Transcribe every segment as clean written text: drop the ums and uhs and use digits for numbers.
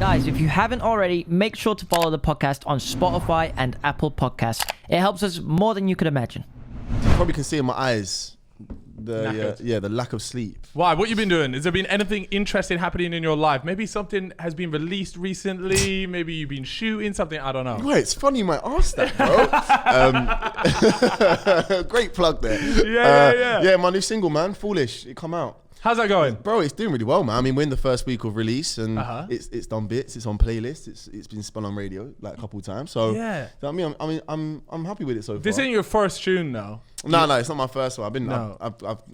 Guys, if you haven't already, make sure to follow the podcast on Spotify and Apple Podcasts. It helps us more than you could imagine. You probably can see in my eyes the lack of sleep. Why? What you been doing? Has there been anything interesting happening in your life? Maybe something has been released recently. Maybe you've been shooting something. I don't know. Wait, it's funny you might ask that, bro. Great plug there. Yeah, my new single, man, Foolish. It come out. How's that going? Bro, it's doing really well, man. I mean, we're in the first week of release, and it's done bits. It's on playlists. It's been spun on radio like a couple of times. So yeah, I mean, I'm happy with it so far. This ain't your first tune, though. No, it's not my first one.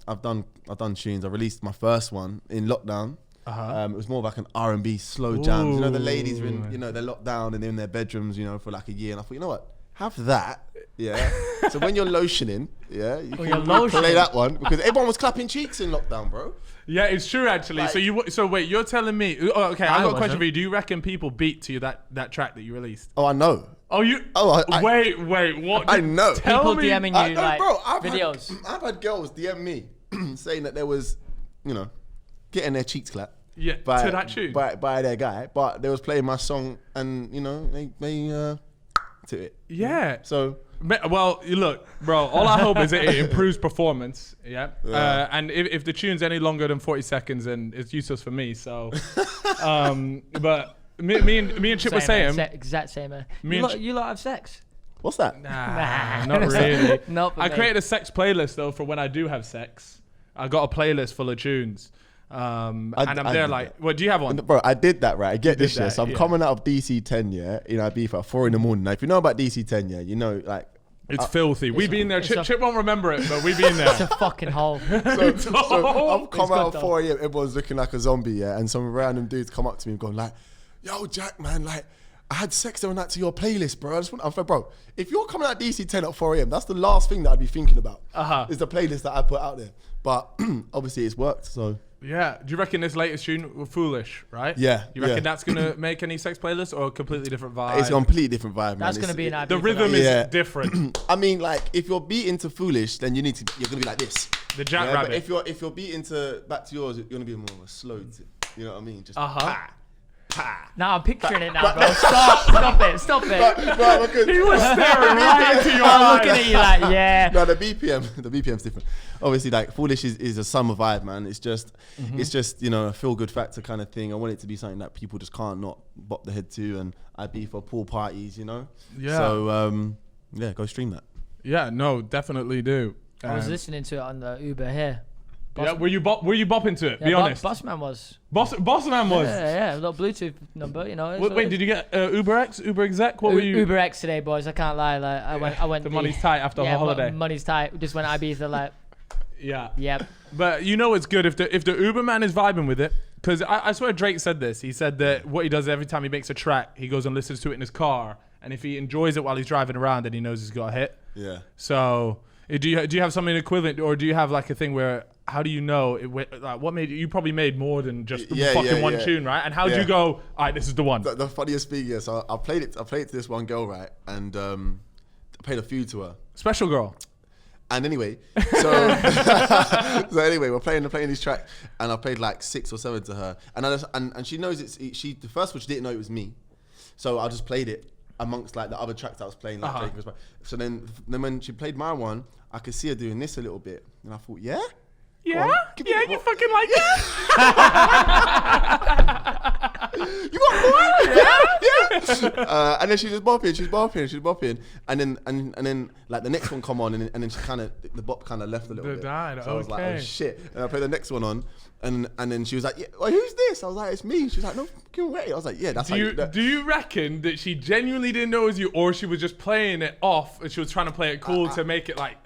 I've done tunes. I released my first one in lockdown. It was more of like an R&B slow jams. You know, the ladies are in, they're locked down and they're in their bedrooms, for like a year. And I thought, you know what? Have that. Yeah. So when you're lotioning, you can play that one because everyone was clapping cheeks in lockdown, bro. Yeah, it's true actually. Like, so wait, you're telling me? Oh, okay, I got a question for you. Do you reckon people beat to you that track that you released? Oh, I know. Oh, you? Oh, wait, what? I know. People DMing you videos. I've had girls DM me saying that there was, getting their cheeks clapped. Yeah, to that tune by their guy, but they was playing my song and they to it. Yeah. So. Well, look, bro. All I hope is it improves performance. Yeah. And if the tune's any longer than 40 seconds, then it's useless for me. So, but me and Chip were saying exact same. You lot have sex. What's that? Nah, not really. Not for I me. created a sex playlist though for when I do have sex. I got a playlist full of tunes. And I'm there like, what, do you have one? Bro, I did that, right? I get this, that, so I'm coming out of DC 10, Ibiza at 4 a.m. Now, if you know about DC 10, like... It's filthy. We've been there. Chip won't remember it, but we've been there. It's a fucking hole. So I've come out at 4 a.m. Everyone's looking like a zombie, and some random dudes come up to me and go like, yo, Jack, man, like, I had sex every night to your playlist, bro. I'm like, bro, if you're coming out DC 10 at 4 a.m., that's the last thing that I'd be thinking about. Is the playlist that I put out there. But obviously it's worked, so... Yeah. Do you reckon this latest tune, Foolish, right? Yeah. You reckon that's going to make any sex playlists or a completely different vibe? It's a completely different vibe, man. That's going to be an idea. The rhythm is different. I mean, like, if you're beating to Foolish, then you're going to be like this. The Jack Rabbit. But if you're beating to Back to Yours, you're going to be more of a slow, you know what I mean? Just Now I'm picturing it now, bro. Stop it. He was staring right into your I'm eyes. looking at you like, yeah. No, the BPM's different. Obviously, like, Foolish is a summer vibe, man. It's just, a feel-good factor kind of thing. I want it to be something that people just can't not bop their head to, and I'd be for pool parties, Yeah. So, go stream that. Yeah, no, definitely do. I was listening to it on the Uber here. Were you bopping to it? Yeah, be honest. Bossman was. Bossman was. Yeah, a little Bluetooth number, Wait, did you get Uber Exec? What were you? Uber X today, boys. I can't lie. Like I went. The money's tight after a holiday. Money's tight. Just went Ibiza, like. Yeah. Yep. But it's good if the Uber man is vibing with it. Because I swear Drake said this. He said that what he does every time he makes a track, he goes and listens to it in his car, and if he enjoys it while he's driving around, then he knows he's got a hit. Yeah. So do you have something equivalent, or do you have like a thing where? How do you know what made you probably made more than just one tune, right? And how did you go, all right, this is the one? The funniest thing, so I played it to this one girl, right? And I played a few to her. Special girl. And anyway, so we're playing these tracks, and I played like 6 or 7 to her, and she knows the first one she didn't know it was me, so I just played it amongst like the other tracks I was playing. Like so then when she played my one, I could see her doing this a little bit, and I thought, yeah. Yeah, you fucking like it. You want more? Yeah. And then she's bopping, and then like the next one come on, and then she kind of the bop kind of left a little bit. So I was like, oh shit. And I played the next one on, and then she was like, yeah, well, who's this? I was like, it's me. She was like, no fucking way. I was like, yeah, that's Do you reckon that she genuinely didn't know it was you, or she was just playing it off and she was trying to play it cool to make it like?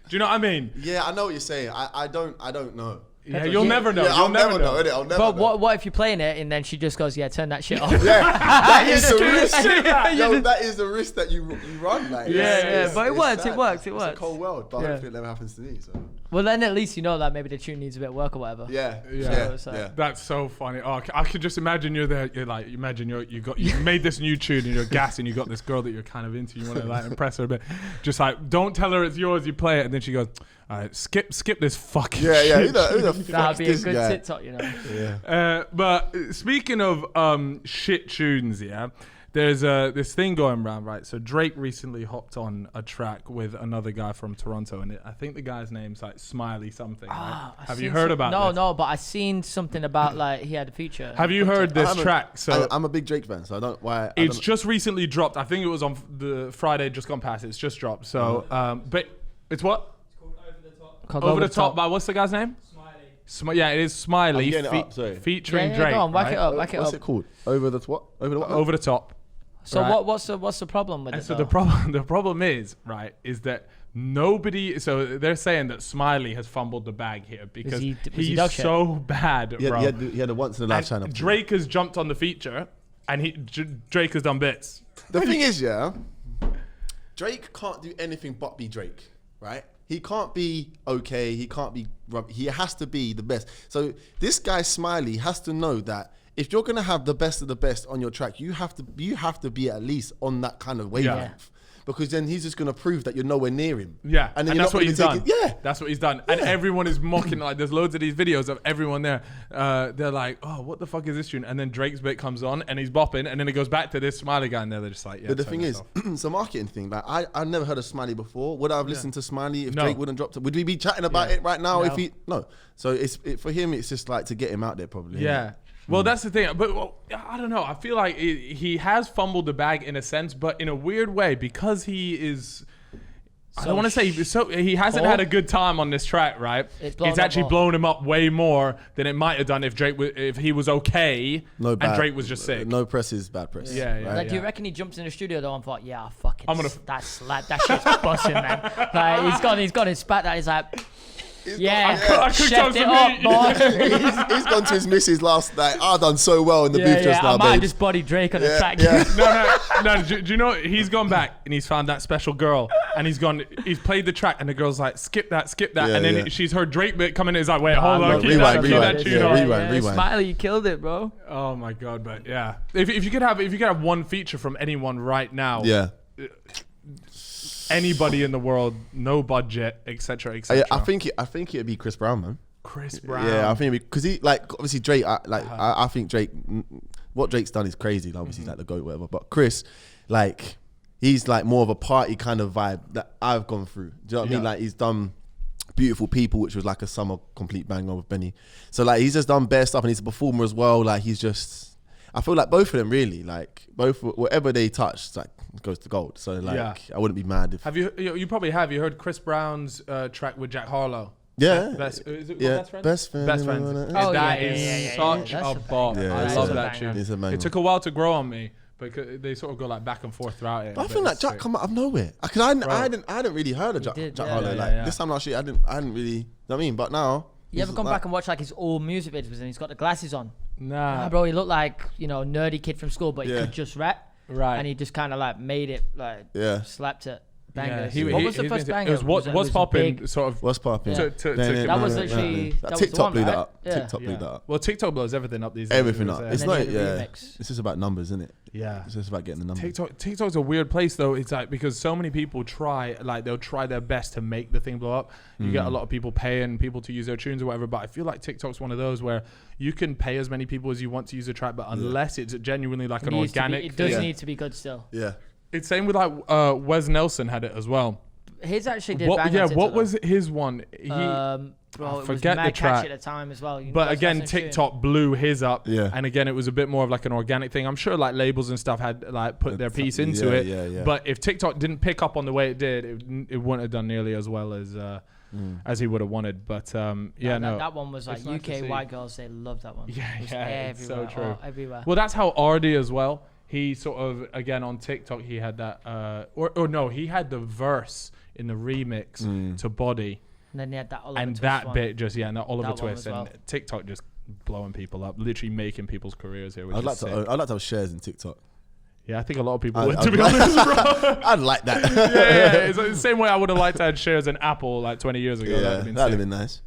Do you know what I mean? Yeah, I know what you're saying. I don't know. Yeah, you'll never know. Yeah, I'll never know. I'll never but know. what if you're playing it and then she just goes, yeah, turn that shit off? Yeah, that is the risk. That is the risk that you run. Like, but it works. It's a cold world, but hopefully it never happens to me. So. Well, then at least you know that maybe the tune needs a bit of work or whatever. Yeah. That's so funny. Oh, I could just imagine you're there. You're like, imagine you made this new tune and you're gassing. You got this girl that you're kind of into. You want to like impress her a bit. Just like, don't tell her it's yours. You play it, and then she goes, all right, skip this fucking shit. Yeah. Who the fuck That'd be a this good guy? TikTok, you know. Yeah. But speaking of shit tunes, yeah, there's this thing going around, right? So Drake recently hopped on a track with another guy from Toronto, and I think the guy's name's like Smiley something. Right? Have you heard about this? No, but I seen something about like he had a feature. Have you heard this track? So I'm a big Drake fan, so I don't why. It's just recently dropped. I think it was on the Friday just gone past. It's just dropped. So, but it's what? Over the top by what's the guy's name? Smiley. Yeah, it is Smiley featuring Drake. Go on, whack right? it up. What's it called? Over the what? Over the top. So right? what's the problem with it? So though? the problem is is that nobody. So they're saying that Smiley has fumbled the bag here because he's so bad, bro. He had a once in a lifetime. Drake has jumped on the feature, and Drake has done bits. The thing is, Drake can't do anything but be Drake, right? He can't be okay. He can't be. He has to be the best. So this guy Smiley has to know that if you're gonna have the best of the best on your track, you have to be at least on that kind of wavelength. Because then he's just gonna prove that you're nowhere near him. Yeah, and then that's what he's done. That's what he's done. And everyone is mocking. Like, there's loads of these videos of everyone there. They're like, "Oh, what the fuck is this tune?" And then Drake's bit comes on, and he's bopping, and then it goes back to this Smiley guy, and they're just like, "Yeah." But the thing is, it's a marketing thing. Like I never heard of Smiley before. Would I have listened to Smiley if Drake wouldn't dropped it? Would we be chatting about it right now if he? No. So for him, it's just like to get him out there probably. Yeah. Well, that's the thing. But I don't know. I feel like he has fumbled the bag in a sense, but in a weird way because he is. I don't want to say he hasn't had a good time on this track, right? It's actually blown him up way more than it might have done if he was okay and Drake was just sick. No press is bad press. Yeah. Like, do you reckon he jumps in the studio though and thought, yeah, that shit's busting, man. Like he's got his spat that he's like. I could chef it up, boy. He's gone to his missus last night. I done so well in the booth just now, I might just body Drake on the track. No. Do you know he's gone back and he's found that special girl and he's played the track and the girl's like skip that and then she's heard Drake bit coming in. He's like, wait, hold on, keep that tune on. Rewind. Smiley, you killed it, bro. Oh my god, but yeah, if you could have one feature from anyone right now, anybody in the world, no budget, etc. I think it'd be Chris Brown, man. Chris Brown. Yeah, I think because he obviously Drake. I think Drake. What Drake's done is crazy. Like, obviously, he's like the GOAT, whatever. But Chris, he's like more of a party kind of vibe that I've gone through. Do you know what I mean? Like, he's done Beautiful People, which was like a summer complete banger with Benny. So like, he's just done bare stuff, and he's a performer as well. Like, he's just. I feel like both of them really, like both, whatever they touch, like goes to gold. So like, I wouldn't be mad if. Have you probably you heard Chris Brown's track with Jack Harlow? Yeah. Is it called Best Friend? Best Friends. That is such a bop. I love that tune. It took a while to grow on me, because they sort of go like back and forth throughout it. But I feel like Jack come out of nowhere. Because I hadn't really heard of Jack Harlow. This time last year, I hadn't really. You know what I mean? But now. You ever gone back and watch like his old music videos and he's got the glasses on? Nah, bro, he looked like, nerdy kid from school, but he could just rap. Right. And he just kind of like made it, slapped it. Bangers. What was the first banger? It was What's Poppin', sort of. What's Poppin'? That was literally... TikTok blew that up. TikTok blew that up. Well, TikTok blows everything up these days. Everything up. It's not, it's just about numbers, isn't it? Yeah. It's just about getting the numbers. TikTok's a weird place, though. It's like, because so many people they'll try their best to make the thing blow up. You get a lot of people paying people to use their tunes or whatever, but I feel like TikTok's one of those where you can pay as many people as you want to use a track, but unless it's genuinely like an organic... It does need to be good still. Yeah. It's same with like Wes Nelson had it as well. His actually did bang on what was his one? Bro, forget the track at the time as well. But again, TikTok blew his up. Yeah. And again, it was a bit more of like an organic thing. I'm sure like labels and stuff had like put their piece into it. Yeah. But if TikTok didn't pick up on the way it did, it wouldn't have done nearly as well as he would have wanted. But that one was like UK white girls. They loved that one. Yeah, it's so true. Everywhere. Well, that's how Ardy as well. He sort of, again on TikTok, he had that he had the verse in the remix to Body. And then he had that Oliver and Twist that one. bit just and that Oliver that Twist and TikTok just blowing people up, literally making people's careers here. I'd like to have shares in TikTok. Yeah, I think a lot of people would, to be honest, bro. I'd like that. Yeah. It's like the same way I would have liked to have shares in Apple like 20 years ago. Yeah, that'd have been nice.